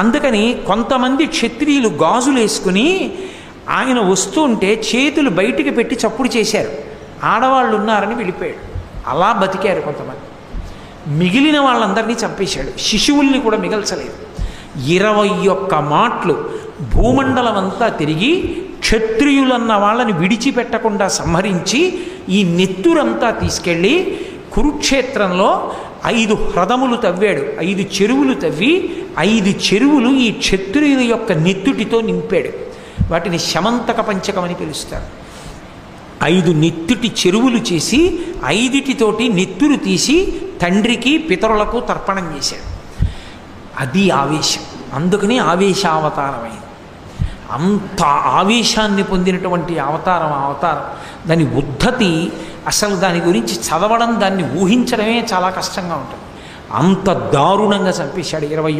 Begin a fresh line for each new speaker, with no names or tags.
అందుకని కొంతమంది క్షత్రియులు గాజులు వేసుకుని ఆయన వస్తుంటే చేతులు బయటికి పెట్టి చప్పుడు చేశారు. ఆడవాళ్ళు ఉన్నారని వెళ్ళిపోయాడు. అలా బతికారు కొంతమంది. మిగిలిన వాళ్ళందరినీ చంపేశాడు. శిశువుల్ని కూడా మిగల్చలేదు. 21 మాటలు భూమండలం అంతా తిరిగి క్షత్రియులన్న వాళ్ళని విడిచిపెట్టకుండా సంహరించి ఈ నెత్తురంతా తీసుకెళ్ళి కురుక్షేత్రంలో 5 హ్రదములు తవ్వాడు. 5 చెరువులు తవ్వి 5 చెరువులు ఈ క్షత్రియుల యొక్క నెత్తుటితో నింపాడు. వాటిని శమంతక పంచకం అని పిలుస్తారు. 5 నెత్తుటి చెరువులు చేసి 5 నెత్తురు తీసి తండ్రికి పితరులకు తర్పణం చేశాడు. అది ఆవేశం. అందుకని ఆవేశావతారమైంది. అంత ఆవేశాన్ని పొందినటువంటి అవతారం దాని ఉద్ధతి అసలు దాని గురించి చదవడం, దాన్ని ఊహించడమే చాలా కష్టంగా ఉంటుంది. అంత దారుణంగా చంపేశాడు 21